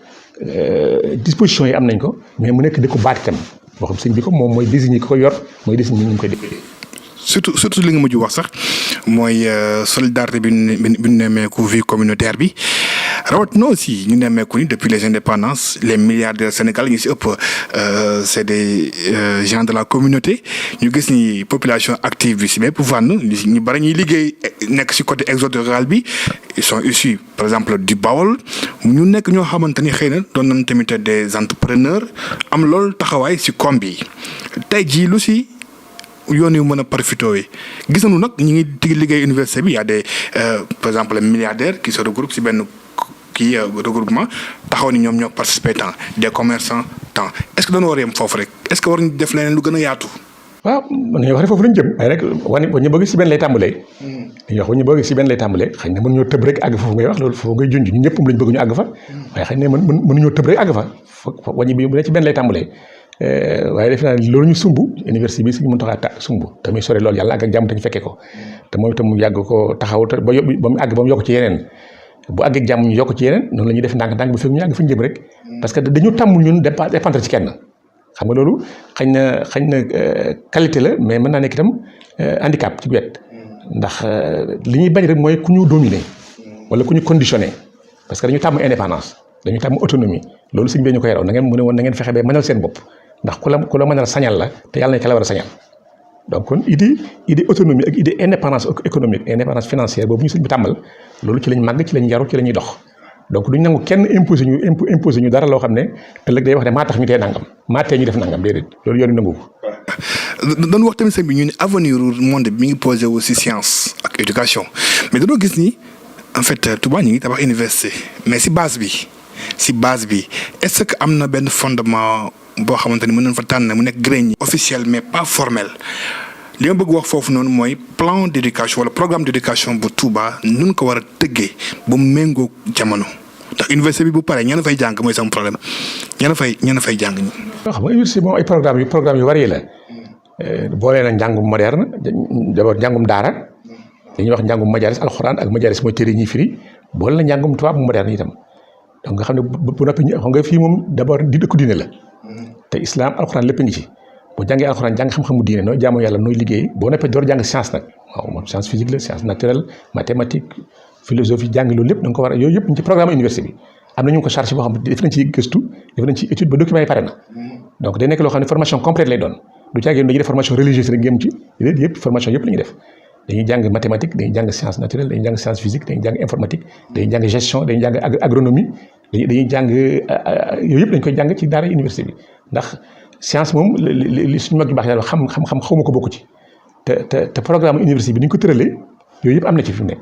dispositions yi am nañ ko mais mu nekk dëkku baat itam boo xam sëñ bi ko moom mooy désigner ko yor mooy désigner ñu koy déggee. surtout li nga mujj wax sax mooy solidarité bi ñu nemmeeku vie communautaire bi rawatina aussi ñu nemmeeku ni depuis les indépendances les milliardaires Sénégal ñu si ëpp c'est des gens de la communauté ñu gis ni population active bi si bépp fànn ñu bari ñuy liggéey nekk si côté exode rural bi ils sont issus par exemple du Bawol ñu nekk ñoo xamante ni xëy na doon nañ tamit des entrepreneurs am loolu taxawaay si koom bi tey jii lu si. yoon yu mën a profité gis nañu nag ñu ngi liggéey université bi y a des par exemple milliardaires qui se regroupent si benn kii regroupement taxaw ni ñoom ñoo participé tant des commerçants tant est-ce que dañoo war a yem foofu rek est-ce que war ñu def leneen lu gën a yaatu. waaw mën nañoo wax rek foofu lañ jëm waaye rek ñu bëgg si benn lay tàmbalee. dañuy wax ñu bëgg si benn lay tàmbalee xëy na mënuñoo tëb rek àgg foofu ngay wax loolu foofu ngay junj ñun ñëpp lañ bëgg ñu àgg fa waaye xëy na mënuñoo tëb rek àgg fa wàññi bi bu ne ci benn lay tàmbalee. waaye defe naa loolu ñu sumb université bi suñu mën taxaa sumb tamit sore loolu yàlla àgg ak jàmm te ñu fekkee ko te moom itam mu yàgg ko taxaw te ba mu àgg ba mu yokk ci yeneen bu àgg ak jàmm ñu yokk ci yeneen noonu la ñuy def ndànk-ndànk bu fekk ñu àgg fi ñu jëm rek parce que dañu tàmmul ñun dépendre ci kenn xam nga loolu xañ na qualité la mais mën naa nekk itam handicap ci wet ndax li ñuy bañ rek mooy ku ñu dominer wala ku ñu conditionné parce que dañu tàmm indépendance dañu tàmm autonomie loolu suñ bee ñu koy raw na ngeen mu ne woon na ngeen fexe ba mënal seen bopp ndax ku la mënal sañal la te yàlla nañ ka la war a sañal donc kon idée autonomie ak idée indépendance économique indépendance financière boobu ñu sëñ bi tàmmal loolu ci lañ màgg ci lañ yaru ci la ñuy dox donc duñ nangu kenn imposé ñu dara loo xam ne ëllëg day wax ne maa tax ñu tee nangam maa tee ñu def nangam déedéet loolu yoon nangu ko. doon wax tamit sëñ bi ñu ne avenir monde bi mi ngi posé wu si science ak éducation mais dañoo gis ni en fait Touba ñu ngi tabax université mais si base bi est-ce que am na benn fondement boo xamante ni mën nañ fa tànn mu nekk grenier officiel mais pas formel li ma bëgg wax foofu noonu mooy plan d'éducation wala programme d'éducation bu Touba nun ko war a tëggee ba mu méngoo jamono ndax université bi bu paree ña fay jàng mooy sama problème ña fay jàng ñi. xam nga université moom ay programme yu varié la boole na njàngum moderne d'abord njàngum daara dañuy wax njàngum majalis alxuraan ak majalis mooy téere ñuy firi boole na njàngum tubaab moderne itam donc nga xam ne bu noppi xam nga fii moom d'abord di dëkku diine la. te islam alxuraan lépp ngi ci boo jàngee alxuraan jàng xam-xamu diine nooy jaamu yàlla nooy liggéey boo nekkee door jàng science nag waaw moom science physique la science naturelle mathématique philosophie jàng loolu lépp da nga ko war a yooyu yëpp ci programme université bi am na ñu ko chargé boo xam ne def nañ ci gëstu def nañ ci étude ba document yi pare na donc day nekk loo xam ne formation complète lay doon du caagéen dañuy def formation religieuse rek ngeen ci yëpp formation yëpp la ñuy def dañuy jàng mathématique dañuy jàng science naturelle dañuy jàng science physique dañuy jàng informatique dañuy jàng gestion dañuy jàng agronomie dañuy jàng yooyu yëpp dañ koy jàng ci daara université bi ndax science moom li suñu mag yu baax yàlla xam xawma ko bokku ci te programme université bi ni ñu ko tëralee yooyu yëpp am na ci fi mu ne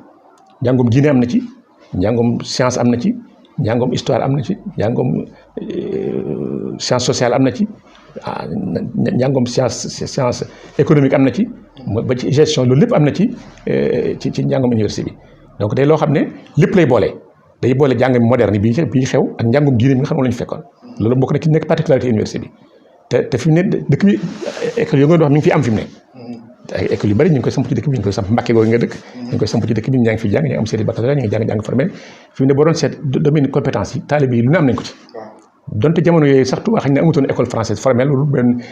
njàngum diine am na ci njàngum science am na ci njàngum histoire am na ci njàngum science sociale am na ci njàngum science économique am na ci ba ci gestion loolu lépp am na ci njàngum université bi donc day loo xam ne lépp lay boole day boole jàng moderne bi xew ak njàngum diine bi nga xam ne la ñu fekkoon loolu bokk na ci nekk particularité université bi te fi mu ne dëkk bi école yoo nga wax mi ngi fi am fi mu ne ay école yu bari ñu ngi koy samp ci dëkk bi ñu ngi koy samp Mbàkke googu nga dëkk ñu ngi koy samp ci dëkk bi ñaa ngi fi jàng ñu ngi am seeti baccalauréat ñu ngi jàng formel fi mu ne boo doon seet domaine compétence yi taalibe yi lu ne am nañ ko ci donte jamono yooyu sax Tuubaa xëy na amutoon école française formelle loolu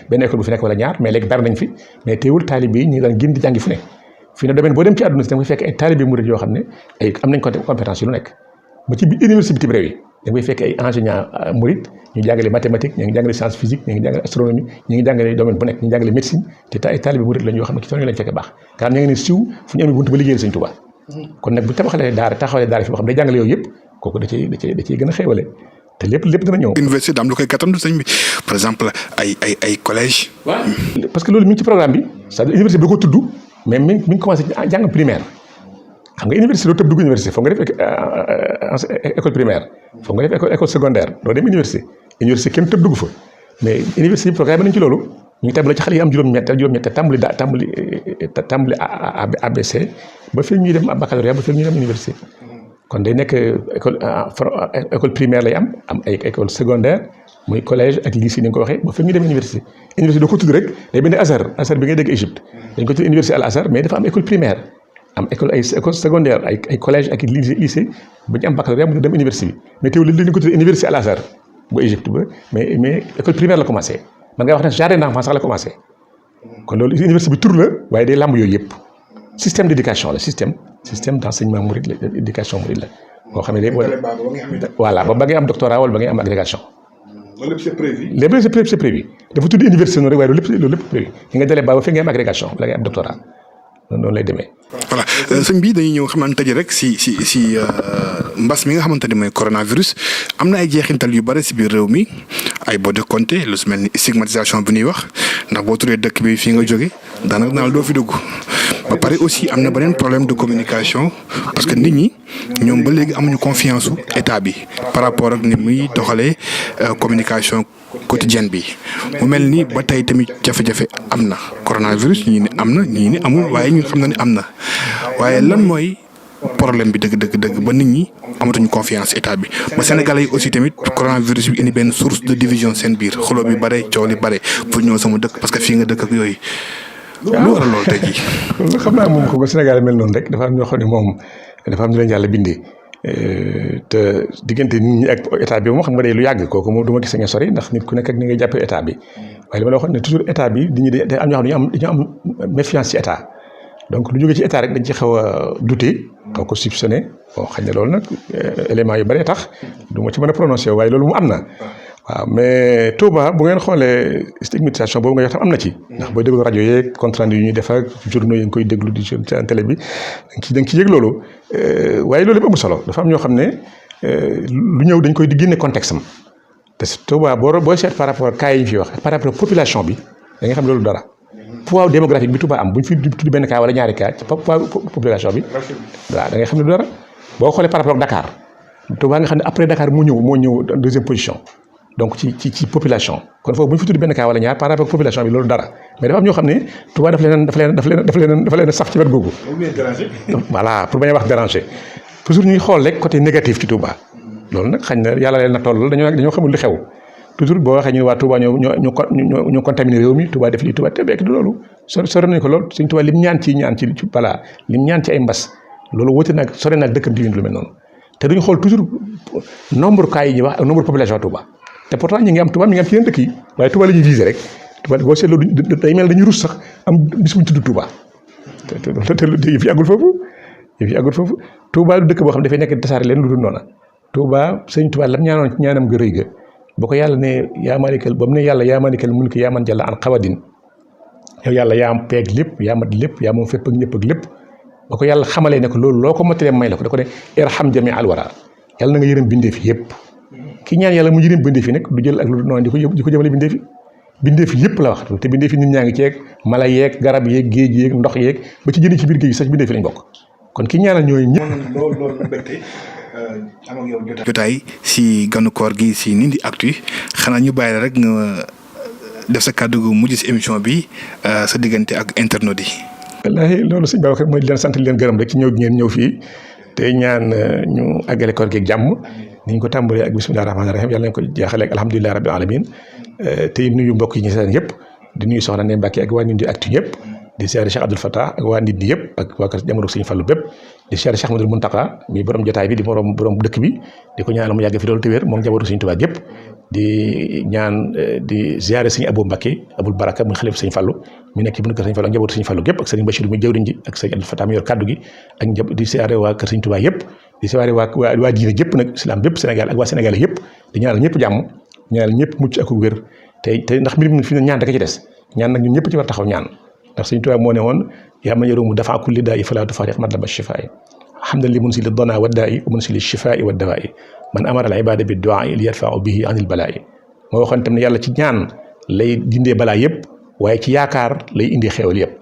benn école bu fi nekk wala ñaar mais léegi bari nañ fi mais teewul taalibe yi ñu ngi daan génn di jàngi fu ne fi ne domaine boo dem ci àdduna si da nga fay fekk ay taalibe murid yoo xam ne ay am nañ compétence yu lu nekk ba ci biir université bi réew yi da nga fay fekk ay enseignants murid ñu ngi jàngale mathématique ñu ngi jàngale science physique ñu ngi jàngale astronomie ñu ngi jàngale domaine bu nekk ñu ngi jàngale médecine te ay taalibe murid lañ yoo xam ne ci tool yi lañ fekk baax nga xam ne ngi ne siw fu ñu amee buntu ba liggéeyal Sëñ Tuubaa kon nag bu taxawalee daara fi boo xam ne day jàngale yooyu yëpp kooku da ciy gën a xéewale te lépp dina ñëw. université daam lu koy gàttandu sëñ bi par exemple ay collège. waaw parce que loolu mi ngi ci programme bi c'est-à-dire université bi da ko tudd mais mi ngi commencé jàng primaire xam nga université doo tëb dugg université foog nga def école primaire foog nga def école secondaire doo dem université kenn tëb dugg fa mais université bi programme nañ ci loolu ñu ngi tàmbali ci xale yi am juróom-ñett tàmbali ABC ba fi ñuy dem baccalauréat ba fi ñuy dem université kon day nekk école primaire lay am ay école secondaire muy collège ak lycée ni nga ko waxee ba fi ñuy dem université doo ko tudd rek day benn Azhar bi ngay dégg Égypte dañ ko tudd université Al Azhar mais dafa am école primaire am école secondaire ay collège ak lycée ba ñu am baccalauréat mu dem université bi mais teewul li ñu ko tudd université Al Azhar bu Égypte ba mais école primaire la commencé man ngay wax ne jardin d'enfants sax la commencé kon loolu université bi tur la waaye day lamb yooyu yëpp système d'éducation la système d'enseignement mouride la éducation mouride la boo xam ne day voilà ba ngay am doctorat wala ba ngay am agrégation loolu lépp c'est prévu. lépp c'est prévu dafa tudd université noonu rek waaye loolu lépp prévu ki nga dalee ba fi ngay am agrégation wala ngay am doctorat noonu lay demee. voilà sëñ bi dañuy ñëw xamante ne rek si mbas mi nga xamante ne mooy coronavirus am na ay jeexintal yu bëri si biir réew mi ay boo de compter lu su mel ni stigmatisation bi ñuy wax ndax boo tuddee dëkk bi fii nga jóge daanaka naal doo fi dugg ba pare aussi am na beneen problème de communication parce que nit ñi ñoom ba léegi amuñu confiance su état bi par rapport ak ni muy doxalee communication quotidienne bi mu mel ni ba tey tamit jafe-jafe am na coronavirus ñii ni am na ñii ni amul waaye ñu xam na ni am na waaye lan mooy problème bi dëgg ba nit ñi amatuñu confiance état bi ba Sénégalais yi aussi tamit coronavirus bi indi benn source de division seen biir xuloo bi bare coow li bare pour ñëw sama dëkk parce que fii nga dëkk ak yooyu. lu waral loolu tey jii. xam naa moom ko ba Sénégal mel noonu rek dafa am ñoo xam ne moom dafa am ñu leen yàlla bindee te diggante nit ñi ak état bi moom xam nga day lu yàgg kooku moom du ma gis nga sori ndax nit ku nekk ak ni ngay jàppee état bi waaye li ma la waxoon ne toujours état bi day am ñoo xam ne dañoo am méfiance ci état donc lu jógee ci état rek dañ ci xaw a douter xaw ko soupçonné bon xëy na loolu nag éléments yu bëree tax du ma ci mën a prononcé waaye loolu mu am na. waaw mais Touba bu ngeen xoolee stigmatisation boobu nga wax tam am na ci ndax booy déglu rajo yeeg compte rendu yu ñuy def ak journaux yi nga koy déglu di ci télé bi da nga ci yëg loolu waaye loolu yëpp amul solo dafa am ñoo xam ne lu ñëw dañ koy di génne contexte am te Touba booy seet par rapport cas yi ñu fi wax par rapport population bi da nga xam loolu dara poids démographique bi Touba am bu ñu fi tudd benn cas wala ñaari cas ci poids population bi waaw da ngay xam ne du dara boo xoolee par rapport ak Dakar Touba nga xam ne après Dakar moo ñëw deuxième position donc ci population kon foofu bu ñu fi tudd benn cas wala ñaar par rapport ak population bi loolu dara mais dafa am ñoo xam ne Touba dafa leen saf ci wet googu. voilà pour bañ a wax déranger toujours ñuy xool rek côté négatif ci Touba loolu nag xañ na yàlla leen na toll dañoo xamul li xew toujours boo waxee ñu ne waa Touba ñoo contaminé réew mi Touba def lii Touba te bekk du loolu sore nañu ko lool suñ Touba lim ñaan ci voilà lim ñaan ci ay mbas loolu wute nag sore nag dëkkam di lu mel noonu te duñu xool toujours nombre cas yi ñuy wax ak nombre population Touba te pourtant ñi ngi am Touba mi ngi am ci yeneen dëkk yi waaye Touba la ñuy visé rek Touba boo seetloo day mel dañuy rus sax am bis bu ñu tudd Touba te yëf yi àggul foofu Touba du dëkk boo xam ne dafay nekk tasaare leen lu dul noona Touba sëñ Touba lam ñaanoon ci ñaanam ga rëy ga ba ko yàlla ne yaa malikal ba mu ne yàlla yaa malikal mulki yaa man jalla an xawadin yow yàlla yaa am peeg lépp yaa mat lépp yaa moom fépp ak ñëpp ak lépp ba ko yàlla xamalee ne ko loolu loo ko motalee may la ko da ko ne irham jami al wara yàlla na nga yërëm bindee fi yëpp ki ñaan yàlla mu yërëm bindee fi nag du jël ak lu noonu di ko jëmale bindee fi yëpp la wax te bindee fi nit ñaa ngi ceeg mala yeeg garab yeeg géej yeeg ndox yeeg ba ci jëri ci biir géej sax bindee fi lañ bokk kon ki ñaanal ñooy ñëpp loolu mbégte am ak yow jotaay si ganu koor gi si Ndindy Actu xanaa ñu bàyyi la rek nga def sa kàddu gu mujj si émission bi sa diggante ak internautes yi. wallaahi loolu sëñ Babacar mooy leen sant leen gërëm rek ci ñëw ngeen ñëw fii te ñaan ñu àggale koor gi ak jàmm ni ñu ko tàmbalee ak bisimilah rahmaani rahiim yàlla nañu ko jeexalee ak alhamdulilah rabbil alamin tey nuyu mbokk yi ñu seetaan yëpp di nuyu soxna Ndeye Mbacke ak waa Ndindy Actu yëpp di siyaare Cheikh Abdoul Fattah ak waa Ndindy yëpp ak waa kër jamono Sëñ Fallu bépp di siyaare Cheikh Ahmadul Muntaqa mi borom jotaay bi di borom dëkk bi di ko ñaanal mu yàgg fi loolu te wér moom njabootu Sëñ Tuubaa yëpp di ñaan di siyaare Sëñ Abou Mbacke Abul Baraka muy xalifa Sëñ Fallu mi nekk ci bu kër Sëñ Fallu ak njabootu Sëñ Fallu yëpp ak Sëñ Bachir mi jëwriñ ji ak Sëñ Abdoul Fattah mi yor kaddu gi ak di siyaare waa kër Sëñ Tuubaa yëpp di siyaare waa diine yëpp nag islam bépp Sénégal ak waa Sénégal yëpp di ñaanal ñëpp jàmm ñaanal ñëpp mucc ak wér te ndax mbir mi fi ne ñaan rek ci des ñaan nag ñun ñëpp ci war taxaw ñaan ndax Sëñ Tuubaa moo ne woon yaa man yarumu dafa kulli daa i falaa tufaariq matlaba shifaa hamdan li munsili dana wa daa i wa munsili shifaa wa dawaa i man amara al ibada bi duaa li yadfau bihi anil balaa i moo waxoon tam ne yàlla ci ñaan lay dindee balaa yëpp waaye ci yaakaar lay indi xéewal yëpp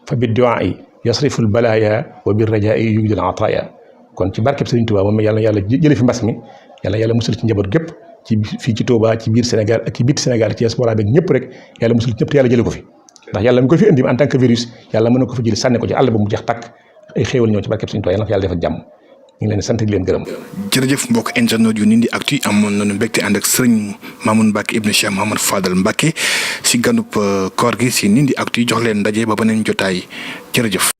fa bi duaa i yasriful balaaya wa bi rajaa i yujidul ataaya kon ci barkeb Sëriñ Tuubaa moom yàlla jële fi mbas mi yàlla musal ci njaboot gépp ci fii ci Touba ci biir Sénégal ak ci biir Sénégal ci diaspora beeg ñëpp rek yàlla musul ñëpp te yàlla jële ko fi ndax yàlla mi ko fi indi en tant que virus yàlla mën na ko fa jëli sànni ko ci àll ba mu jeex tàkk ay xéewal ñëw ci barkeb Sëriñ Tuubaa yàlla na ko yàlla defal jàmm ñu ngi leen sant di leen gërëm. jërëjëf mbokk internet yu Ndindy Actu amoon nañu mbégte ànd ak sëriñ Mamoune Mbacke ibnu Cheikh Mouhamad Fadal Mbacke si ganub koor gi si Ndindy Actu jox leen ndaje ba beneen jotaay jërëjëf.